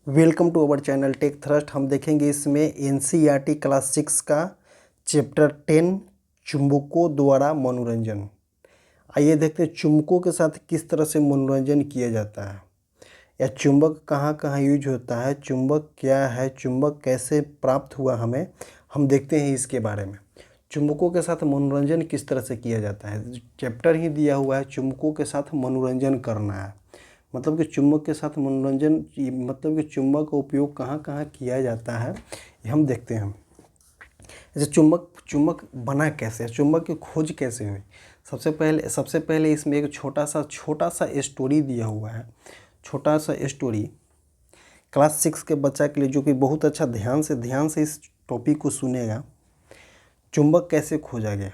Welcome to our channel tech thrust. हम देखेंगे इसमें एनसीईआरटी क्लास 6 का चैप्टर 10 चुंबकों द्वारा मनोरंजन। आइए देखते हैं चुंबकों के साथ किस तरह से मनोरंजन किया जाता है या चुंबक कहाँ कहाँ यूज होता है, चुंबक क्या है, चुंबक कैसे प्राप्त हुआ हमें, हम देखते हैं इसके बारे में। चुंबकों के साथ मनोरंजन किस तरह से किया जाता है, चैप्टर ही दिया हुआ है चुंबकों के साथ मनोरंजन करना है। मतलब कि चुंबक के साथ मनोरंजन मतलब कि चुंबक का उपयोग कहाँ कहाँ किया जाता है ये हम देखते हैं। जैसे चुंबक बना कैसे, चुंबक की खोज कैसे हुई। सबसे पहले इसमें एक छोटा सा स्टोरी दिया हुआ है। छोटा सा स्टोरी क्लास 6 के बच्चा के लिए, जो कि बहुत अच्छा ध्यान से इस टॉपिक को सुनेगा। चुंबक कैसे खोजा गया,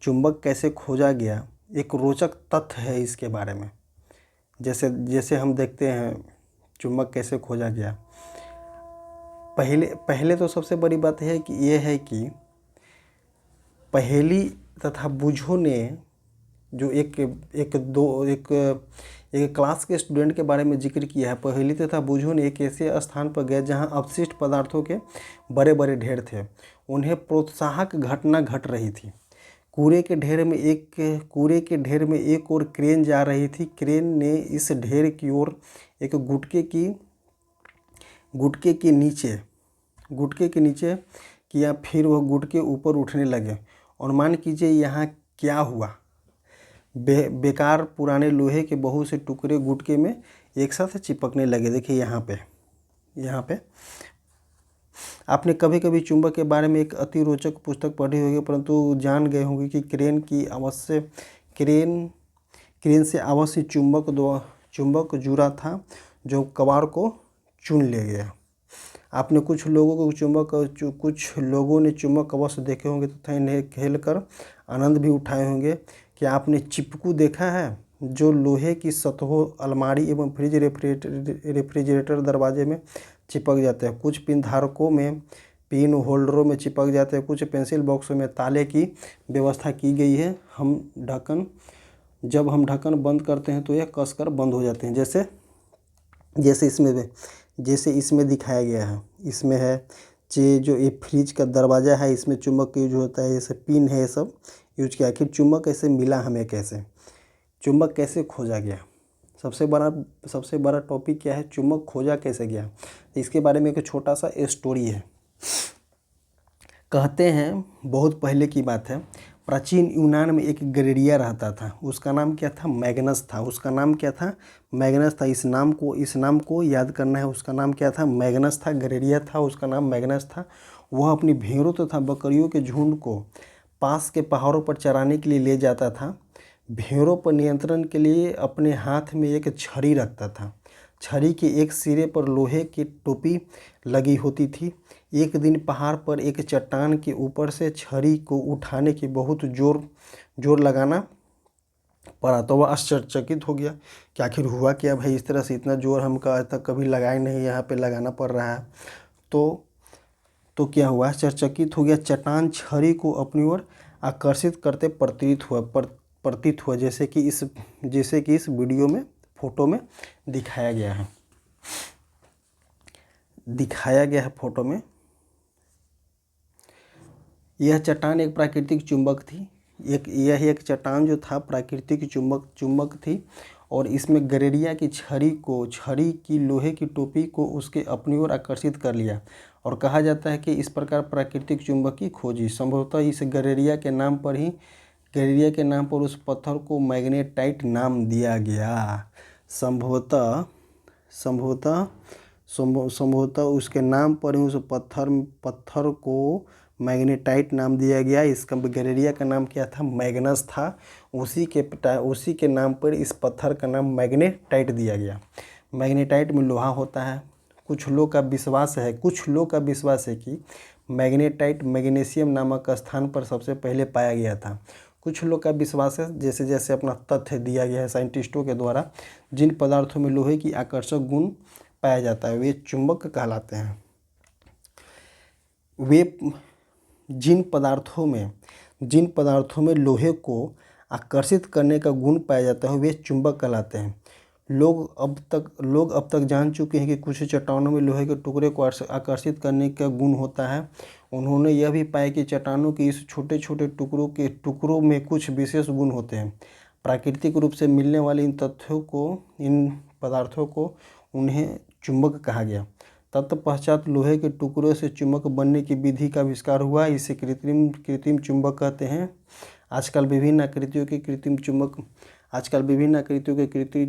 चुंबक कैसे खोजा गया, एक रोचक तथ्य है इसके बारे में। जैसे जैसे हम देखते हैं चुंबक कैसे खोजा गया। पहले तो सबसे बड़ी बात है कि ये है कि पहेली तथा बूझों ने जो एक क्लास के स्टूडेंट के बारे में जिक्र किया है। पहेली तथा बूझों ने एक ऐसे स्थान पर गए जहां अपशिष्ट पदार्थों के बड़े बड़े ढेर थे। उन्हें प्रोत्साहक घटना घट रही थी। कूड़े के ढेर में एक और क्रेन जा रही थी। क्रेन ने इस ढेर की ओर एक गुटके के नीचे किया, फिर वह गुटके ऊपर उठने लगे। अनुमान कीजिए यहाँ क्या हुआ। बेकार पुराने लोहे के बहुत से टुकड़े गुटके में एक साथ चिपकने लगे। देखिए यहाँ पे आपने कभी कभी चुंबक के बारे में एक अति रोचक पुस्तक पढ़ी होगी, परंतु जान गए होंगे कि क्रेन से अवश्य चुंबक जुड़ा था जो कबाड़ को चुन ले गया। आपने कुछ लोगों ने चुंबक अवश्य देखे होंगे तथा इन्हें खेल कर आनंद भी उठाए होंगे। क्या आपने चिपकू देखा है, जो लोहे की सतहों, अलमारी एवं फ्रिज रेफ्रिजरेटर दरवाजे में चिपक जाते हैं। कुछ पिन धारकों में पिन होल्डरों में चिपक जाते हैं। कुछ पेंसिल बॉक्सों में ताले की व्यवस्था की गई है। जब हम ढक्कन बंद करते हैं तो यह कसकर बंद हो जाते हैं। जैसे इसमें दिखाया गया है। इसमें है जो ये फ्रिज का दरवाज़ा है, इसमें चुंबक यूज होता है। जैसे पिन है, ये सब यूज किया। आखिर चुंबक कैसे मिला हमें, कैसे चुंबक कैसे खोजा गया। सबसे बड़ा टॉपिक क्या है, चुंबक खोजा कैसे गया। इसके बारे में एक छोटा सा स्टोरी है। कहते हैं बहुत पहले की बात है, प्राचीन यूनान में एक गलेरिया रहता था। उसका नाम क्या था, मैग्नस था। उसका नाम क्या था, मैग्नस था। इस नाम को याद करना है। उसका नाम क्या था, मैग्नस था। गलेरिया था, उसका नाम मैग्नस था। वह अपनी भेड़ों तथा बकरियों के झुंड को पास के पहाड़ों पर चराने के लिए ले जाता था। भेड़ों पर नियंत्रण के लिए अपने हाथ में एक छड़ी रखता था। छड़ी के एक सिरे पर लोहे की टोपी लगी होती थी। एक दिन पहाड़ पर एक चट्टान के ऊपर से छड़ी को उठाने की बहुत जोर लगाना पड़ा तो वह आश्चर्यचकित हो गया कि आखिर हुआ क्या भाई, इस तरह से इतना जोर हम तक कभी लगाए नहीं, यहाँ पे लगाना पड़ रहा है। तो क्या हुआ, आश्चर्यचकित हो गया। चट्टान छड़ी को अपनी ओर आकर्षित करते प्रतीत हुआ, जैसे कि इस वीडियो में, फोटो में दिखाया गया है। फोटो में यह चट्टान एक प्राकृतिक चुंबक थी। एक चट्टान जो था प्राकृतिक चुंबक थी। और इसमें गलेरिया की छड़ी की लोहे की टोपी को उसके अपनी ओर आकर्षित कर लिया। और कहा जाता है कि इस प्रकार प्राकृतिक चुंबक की खोजी। संभवतः इस गलेरिया के नाम पर उस पत्थर को मैग्नेटाइट नाम दिया गया। संभवतः उसके नाम पर ही उस पत्थर को मैग्नेटाइट नाम दिया गया। इसका गलेरिया का नाम क्या था, मैग्नस था। उसी के नाम पर इस पत्थर का नाम मैग्नेटाइट दिया गया। मैग्नेटाइट में लोहा होता है। कुछ लोग का विश्वास है कि मैग्नेटाइट मैग्नीशियम नामक स्थान पर सबसे पहले पाया गया था। कुछ लोग का विश्वास है, जैसे जैसे अपना तथ्य दिया गया है साइंटिस्टों के द्वारा, जिन पदार्थों में लोहे की आकर्षक गुण पाया जाता है वे चुंबक कहलाते हैं। जिन पदार्थों में लोहे को आकर्षित करने का गुण पाया जाता है वे चुंबक कहलाते हैं। लोग अब तक जान चुके हैं कि कुछ चट्टानों में लोहे के टुकड़े को आकर्षित करने का गुण होता है। उन्होंने यह भी पाया कि चट्टानों के इस छोटे छोटे टुकड़ों में कुछ विशेष गुण होते हैं। प्राकृतिक रूप से मिलने वाले इन पदार्थों को उन्हें चुंबक कहा गया। तत्पश्चात लोहे के टुकड़ों से चुंबक बनने की विधि का आविष्कार हुआ। इसे कृत्रिम चुंबक कहते हैं। आजकल विभिन्न आकृतियों के कृत्रिम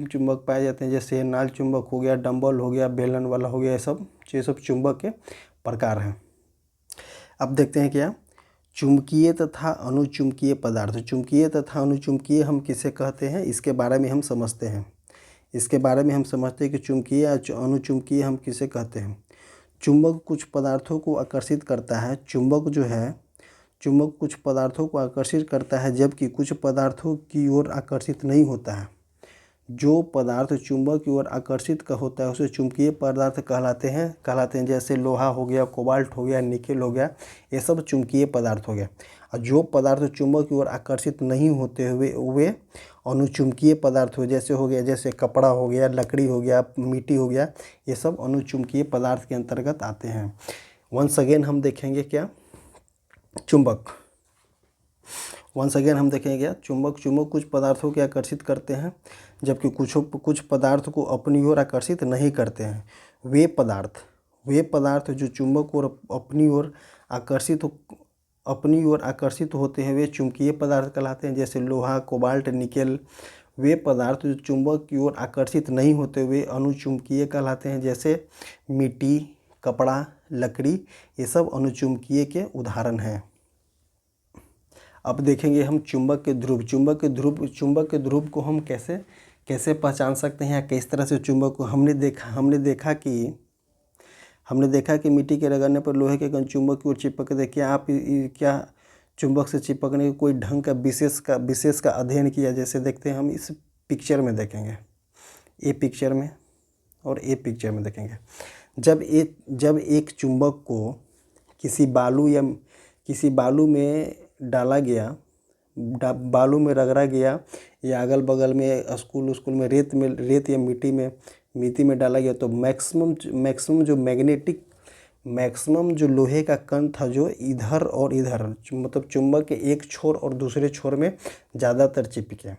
चुंबक पाए जाते हैं, जैसे नाल चुंबक हो गया, डंबल हो गया, बेलन वाला हो गया, ये सब चुंबक के प्रकार हैं। अब देखते हैं क्या चुंबकीय तथा अनुचुंबकीय पदार्थ। चुंबकीय तथा अनुचुंबकीय हम किसे कहते हैं, इसके बारे में हम समझते हैं कि चुंबकीय और अनुचुंबकीय हम किसे कहते हैं। चुंबक कुछ पदार्थों को आकर्षित करता है। चुंबक कुछ पदार्थों को आकर्षित करता है, जबकि कुछ पदार्थों की ओर आकर्षित नहीं होता है। जो पदार्थ चुंबक की ओर आकर्षित का होता है उसे चुंबकीय पदार्थ कहलाते हैं। जैसे लोहा हो गया, कोबाल्ट हो गया, निकेल हो गया, ये सब चुंबकीय पदार्थ हो गया। और जो पदार्थ चुंबक की ओर आकर्षित नहीं होते हुए वे अनुचुंबकीय पदार्थ जैसे कपड़ा हो गया, लकड़ी हो गया, मिट्टी हो गया, ये सब अनुचुंबकीय पदार्थ के अंतर्गत आते हैं। वंस अगेन हम देखेंगे क्या चुंबक चुंबक कुछ पदार्थों को आकर्षित करते हैं, जबकि कुछ पदार्थ को अपनी ओर आकर्षित नहीं करते हैं। वे पदार्थ जो चुंबक को अपनी ओर आकर्षित होते हैं वे चुंबकीय पदार्थ कहलाते हैं। जैसे लोहा, कोबाल्ट, निकेल। वे पदार्थ जो चुंबक की ओर आकर्षित नहीं होते वे अनुचुंबकीय कहलाते हैं। जैसे मिट्टी, कपड़ा, लकड़ी, ये सब अनुचुंबकीय के उदाहरण हैं। अब देखेंगे हम चुंबक के ध्रुव को हम कैसे पहचान सकते हैं या किस तरह से चुंबक को हमने देखा कि मिट्टी के रगड़ने पर लोहे के कण चुंबक की ओर चिपकते थे। क्या चुंबक से चिपकने के कोई ढंग का विशेष का अध्ययन किया? जैसे देखते हैं हम इस पिक्चर में देखेंगे, ए पिक्चर में और ए पिक्चर में देखेंगे। जब एक चुंबक को किसी बालू में डाला गया, बालू में रगड़ा गया, या अगल बगल में स्कूल में रेत या मिट्टी में डाला गया, तो मैक्सिमम जो लोहे का कण था जो इधर और इधर, मतलब चुंबक के एक छोर और दूसरे छोर में ज़्यादातर चिपके।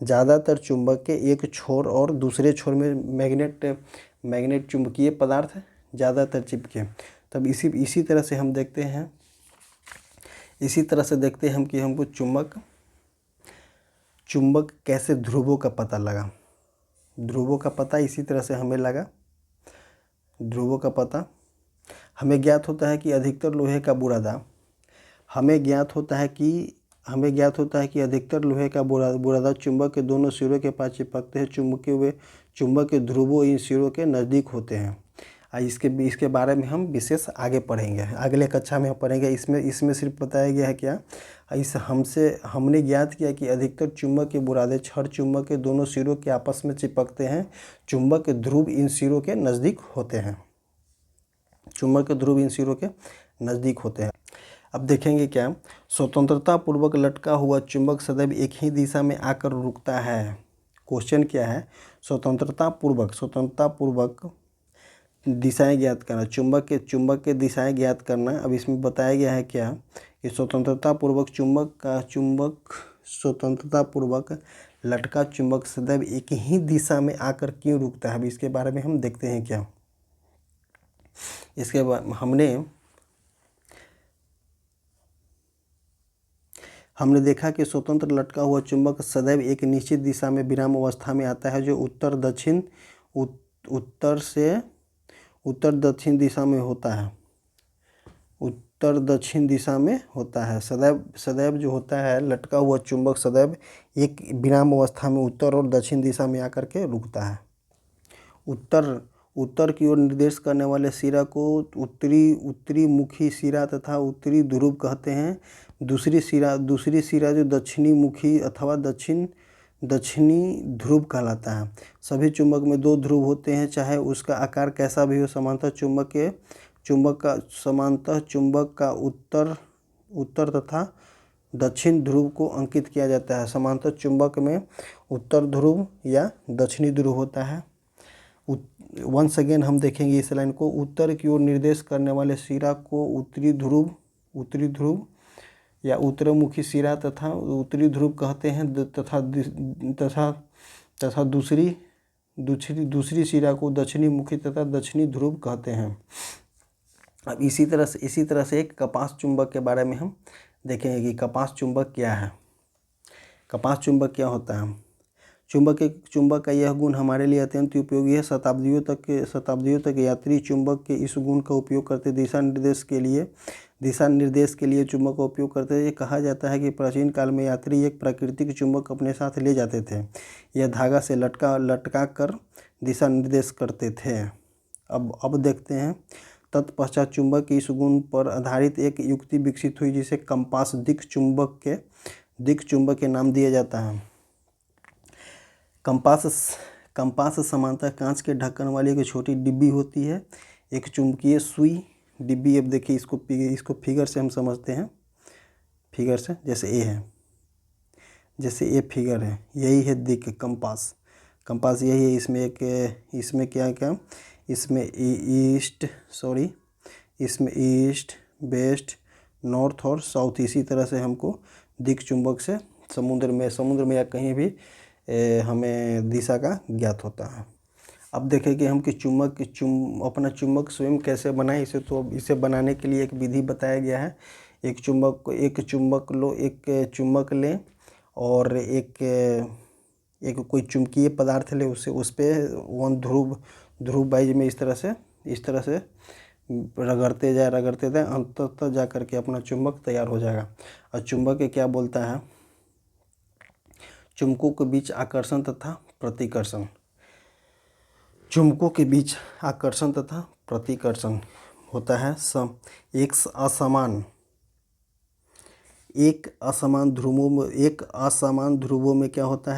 ज़्यादातर चुंबक के एक छोर और दूसरे छोर में मैग्नेट चुंबकीय पदार्थ ज़्यादातर चिपके। तब इसी तरह से देखते हैं कि हमको चुंबक कैसे ध्रुवों का पता लगा। ध्रुवों का पता इसी तरह से हमें लगा। ध्रुवों का पता हमें ज्ञात होता है कि अधिकतर लोहे का बुरादा चुंबक के दोनों सिरों के पास चिपकते हैं। चुंबक के ध्रुवों इन सिरों के नज़दीक होते हैं। इसके बारे में हम विशेष आगे पढ़ेंगे, अगले कक्षा में पढ़ेंगे। इसमें सिर्फ बताया गया है क्या, हमने ज्ञात किया कि अधिकतर चुंबक के बुरादे छड़ चुंबक के दोनों सिरों के आपस में चिपकते हैं। चुंबक के ध्रुव इन सिरों के नज़दीक होते हैं। अब देखेंगे क्या स्वतंत्रता पूर्वक लटका हुआ चुंबक सदैव एक ही दिशा में आकर रुकता है। क्वेश्चन क्या है, स्वतंत्रता पूर्वक दिशाएं ज्ञात करना, चुंबक के दिशाएं ज्ञात करना। अब इसमें बताया गया है क्या कि स्वतंत्रता पूर्वक लटका चुंबक सदैव एक ही दिशा में आकर क्यों रुकता है। अब इसके बारे में हम देखते हैं क्या। इसके बाद हमने देखा कि स्वतंत्र लटका हुआ चुंबक सदैव एक निश्चित दिशा में विराम अवस्था में आता है, जो उत्तर दक्षिण दिशा में होता है। सदैव जो होता है लटका हुआ चुंबक सदैव एक विराम अवस्था में उत्तर और दक्षिण दिशा में आकर के रुकता है। उत्तर की ओर निर्देश करने वाले सिरा को उत्तरी मुखी सिरा तथा उत्तरी ध्रुव कहते हैं। दूसरी सिरा जो दक्षिणी मुखी अथवा दक्षिणी ध्रुव कहलाता है। सभी चुंबक में दो ध्रुव होते हैं, चाहे उसका आकार कैसा भी हो। समांतर चुंबक का उत्तर तथा दक्षिण ध्रुव को अंकित किया जाता है। समांतर चुंबक में उत्तर ध्रुव या दक्षिणी ध्रुव होता है। वंस अगेन हम देखेंगे इस लाइन को, उत्तर की ओर निर्देश करने वाले सिरा को उत्तरी ध्रुव या उत्तरमुखी सिरा तथा उत्तरी ध्रुव कहते हैं, तथा दूसरी सिरा को दक्षिणी मुखी तथा दक्षिणी ध्रुव कहते हैं। अब इसी तरह से एक कपास चुंबक के बारे में हम देखेंगे कि कपास चुंबक क्या है। कपास चुंबक क्या होता है? चुंबक का यह गुण हमारे लिए अत्यंत उपयोगी है। शताब्दियों तक यात्री चुंबक के इस गुण का उपयोग करते दिशा निर्देश के लिए चुंबक का उपयोग करते थे। कहा जाता है कि प्राचीन काल में यात्री एक प्राकृतिक चुंबक अपने साथ ले जाते थे। यह धागा से लटका कर दिशा निर्देश करते थे। अब देखते हैं। तत्पश्चात चुंबक के इस गुण पर आधारित एक युक्ति विकसित हुई जिसे कंपास दिक् चुंबक के नाम दिया जाता है। कंपास समांतर कांच के ढक्कन वाली एक छोटी डिब्बी होती है। एक चुंबकीय सुई डिब्बी। अब देखिए इसको फिगर से हम समझते हैं। फिगर से जैसे ए फिगर है, यही है दिक् कंपास यही है। इसमें क्या इसमें ईस्ट वेस्ट नॉर्थ और साउथ। इसी तरह से हमको दिक् चुंबक से समुद्र में या कहीं भी हमें दिशा का ज्ञात होता है। अब देखें कि हम कि अपना चुंबक स्वयं कैसे बनाएं। इसे बनाने के लिए एक विधि बताया गया है। एक चुंबक लें और एक कोई चुंबकीय पदार्थ ले, उस पर वन ध्रुव वाइज में इस तरह से रगड़ते जाए अंततः जा करके अपना चुंबक तैयार हो जाएगा। और चुंबक क्या बोलता है? चुंबकों के बीच आकर्षण तथा प्रतिकर्षण। चुंबकों के बीच आकर्षण तथा प्रतिकर्षण होता है। एक असमान ध्रुवों में क्या होता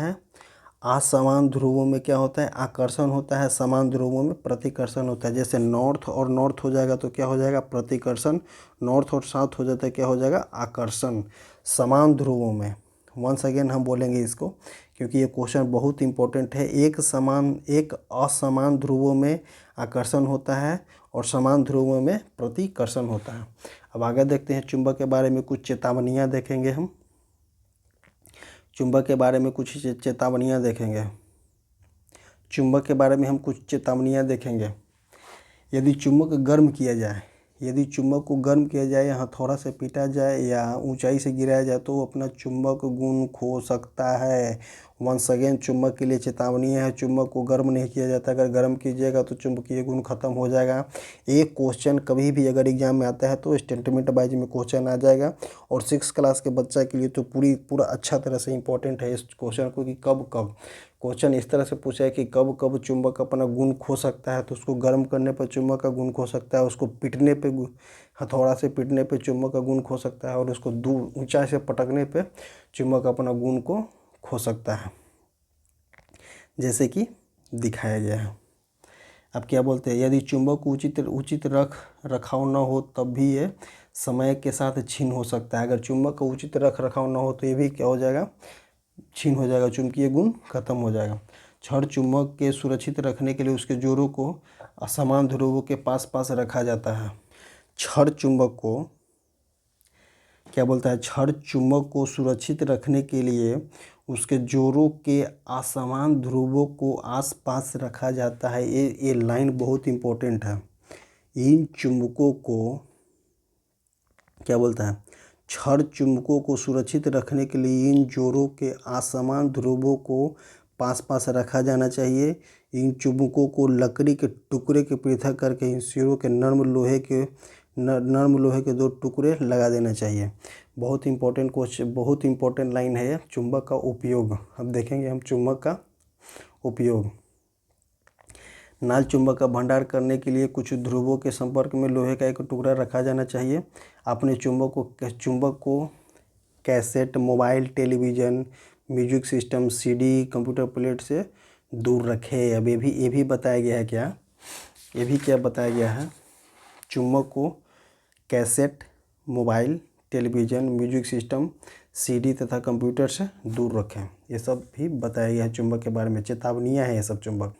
है? आकर्षण होता है। समान ध्रुवों में प्रतिकर्षण होता है। जैसे नॉर्थ हो जाएगा तो क्या हो जाएगा? प्रतिकर्षण। नॉर्थ और साउथ हो जाता है, क्या हो जाएगा? आकर्षण। समान ध्रुवों में, वंस अगेन हम बोलेंगे इसको क्योंकि ये क्वेश्चन बहुत इंपॉर्टेंट है। एक असमान ध्रुवों में आकर्षण होता है और समान ध्रुवों में प्रतिकर्षण होता है। अब आगे देखते हैं। चुंबक के बारे में कुछ चेतावनियाँ देखेंगे हम। चुंबक के बारे में कुछ चेतावनियाँ देखेंगे। यदि चुंबक को गर्म किया जाए या हथौड़ा से पीटा जाए या ऊंचाई से गिराया जाए तो अपना चुंबक गुण खो सकता है। वंस अगेन चुंबक के लिए चेतावनी है। चुंबक को गर्म नहीं किया जाता। अगर गर्म कीजिएगा तो चुंबकीय गुण खत्म हो जाएगा। एक क्वेश्चन कभी भी अगर एग्जाम में आता है तो स्टेटमेंट वाइज में क्वेश्चन आ जाएगा। और 6 क्लास के बच्चा के लिए तो पूरा अच्छा तरह से इंपॉर्टेंट है इस क्वेश्चन को कि कब क्वेश्चन इस तरह से पूछा है कि कब चुंबक अपना गुण खो सकता है। तो उसको गर्म करने पर चुंबक का गुण खो सकता है, उसको पीटने पे हथौड़ा से पीटने पे चुंबक का गुण खो सकता है और उसको दूर ऊंचाई से पटकने पे चुंबक अपना गुण को खो सकता है, जैसे कि दिखाया गया है। अब क्या बोलते हैं? यदि चुंबक को उचित रखाव न हो तब भी ये समय के साथ क्षीण हो सकता है। अगर चुंबक का उचित रखाव न हो तो ये भी क्या हो जाएगा? क्षीण हो जाएगा, चुंबकीय गुण खत्म हो जाएगा। छड़ चुंबक के सुरक्षित रखने के लिए उसके जोड़ों को असमान ध्रुवों के पास रखा जाता है। छड़ चुंबक को क्या बोलता है? छड़ चुंबक को सुरक्षित रखने के लिए उसके जोड़ों के असमान ध्रुवों को आसपास रखा जाता है। ये लाइन बहुत इंपॉर्टेंट है। इन चुंबकों को क्या बोलता है? छड़ चुंबकों को सुरक्षित रखने के लिए इन जोड़ों के असमान ध्रुवों को पास रखा जाना चाहिए। इन चुंबकों को लकड़ी के टुकड़े के पृथक करके इन सिरों के नर्म लोहे के 2 टुकड़े लगा देना चाहिए। बहुत इंपॉर्टेंट क्वेश्चन, बहुत इंपॉर्टेंट लाइन है। चुंबक का उपयोग अब देखेंगे हम। चुंबक का उपयोग, नाल चुंबक का भंडार करने के लिए कुछ ध्रुवों के संपर्क में लोहे का एक टुकड़ा रखा जाना चाहिए। अपने चुंबक को cassette, mobile, television, music system, CD, computer plate से दूर रखें। अब ये भी बताया गया है। क्या बताया गया है? चुंबक को cassette, mobile, television, music system, CD तथा कंप्यूटर से दूर रखें। ये सब भी बताया गया है चुंबक के बारे में, चेतावनियाँ हैं ये सब चुंबक।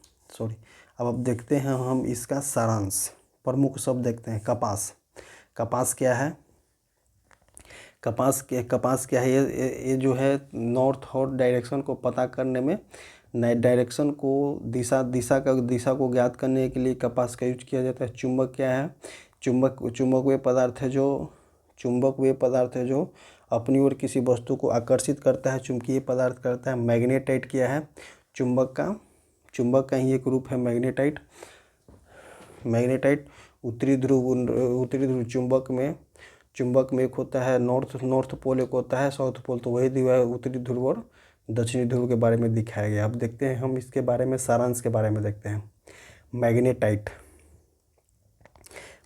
अब देखते हैं हम इसका सारांश। प्रमुख शब्द देखते हैं। कपास। कपास क्या है? कपास क्या है? ये जो है नॉर्थ और डायरेक्शन को पता करने में, नए डायरेक्शन को दिशा को ज्ञात करने के लिए कपास का यूज किया जाता है। चुंबक क्या है? चुंबक वे पदार्थ है जो अपनी ओर किसी वस्तु को आकर्षित करता है, चुंबकीय पदार्थ करता है। मैग्नेटाइट क्या है? चुंबक का ही एक रूप है मैग्नेटाइट। उत्तरी ध्रुव चुंबक में एक होता है नॉर्थ पोल, एक होता है साउथ पोल। तो वही दिया है उत्तरी ध्रुव और दक्षिणी ध्रुव के बारे में दिखाया गया। अब देखते हैं हम इसके बारे में, सारांश के बारे में देखते हैं।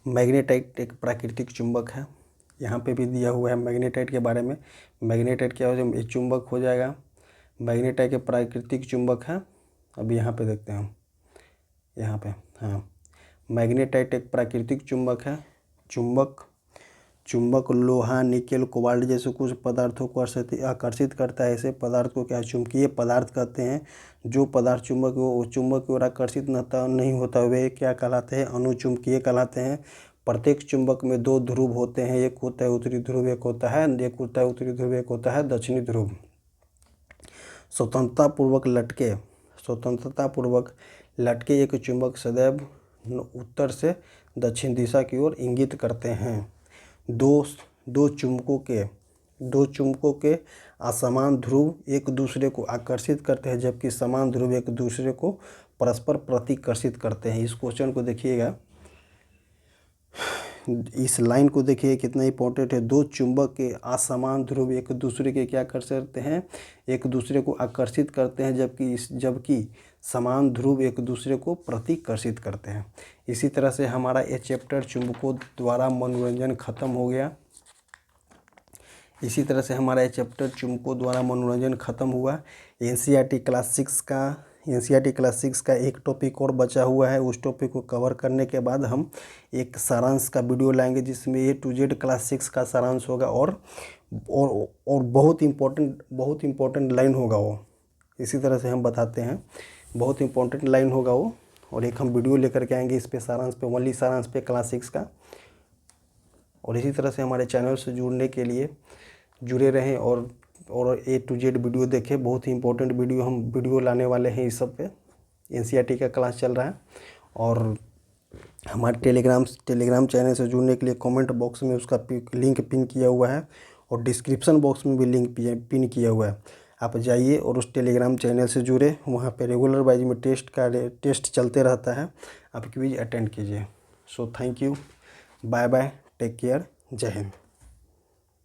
मैग्नेटाइट एक प्राकृतिक चुंबक है। यहाँ पे भी दिया हुआ है मैग्नेटाइट के बारे में। मैग्नेटाइट क्या हो जाएगा? एक चुंबक हो जाएगा। मैग्नेटाइट एक प्राकृतिक चुंबक है। अब यहाँ पे देखते हैं हम, यहाँ पे, हाँ, मैग्नेटाइट एक प्राकृतिक चुंबक है। चुंबक लोहा, निकेल, कोबाल्ट जैसे कुछ पदार्थों को आकर्षित करता है। ऐसे पदार्थ को क्या चुंबकीय पदार्थ कहते हैं। जो पदार्थ चुंबक की ओर आकर्षित नहीं होता, वे क्या कहलाते हैं? अनुचुंबकीय कहलाते हैं। प्रत्येक चुंबक में दो ध्रुव होते हैं, एक होता है उत्तरी ध्रुव, एक होता है दक्षिणी ध्रुव। स्वतंत्रतापूर्वक लटके एक चुंबक सदैव उत्तर से दक्षिण दिशा की ओर इंगित करते हैं। दो चुंबकों के असमान ध्रुव एक दूसरे को आकर्षित करते हैं, जबकि समान ध्रुव एक दूसरे को परस्पर प्रतिकर्षित करते हैं। इस क्वेश्चन को देखिएगा, इस लाइन को देखिए कितना इंपॉर्टेंट है। दो चुंबक के असमान ध्रुव एक दूसरे के क्या कर सकते हैं? एक दूसरे को आकर्षित करते हैं, जबकि समान ध्रुव एक दूसरे को प्रतिकर्षित करते हैं। इसी तरह से हमारा ये चैप्टर चुंबकों द्वारा मनोरंजन खत्म हो गया। हुआ। एनसीईआरटी क्लास 6 का एक टॉपिक और बचा हुआ है। उस टॉपिक को कवर करने के बाद हम एक सारांश का वीडियो लाएंगे, जिसमें A to Z क्लास 6 का सारांश होगा और बहुत इम्पोर्टेंट लाइन होगा वो। इसी तरह से हम बताते हैं, बहुत इम्पोर्टेंट लाइन होगा वो, और एक हम वीडियो लेकर के आएंगे इस पे सारांश पे, ओनली सारांश पे क्लास 6 का। और इसी तरह से हमारे चैनल से जुड़ने के लिए जुड़े रहें और A to Z वीडियो देखें। बहुत ही इंपॉर्टेंट वीडियो लाने वाले हैं इस सब पे। एनसीईआरटी का क्लास चल रहा है। और हमारे टेलीग्राम चैनल से जुड़ने के लिए कमेंट बॉक्स में उसका लिंक पिन किया हुआ है, और डिस्क्रिप्शन बॉक्स में भी लिंक पिन किया हुआ है। आप जाइए और उस टेलीग्राम चैनल से जुड़े, वहाँ पे रेगुलर वाइज में टेस्ट चलते रहता है, आप क्विज अटेंड कीजिए। So thank you, bye bye, take care, जय हिंद।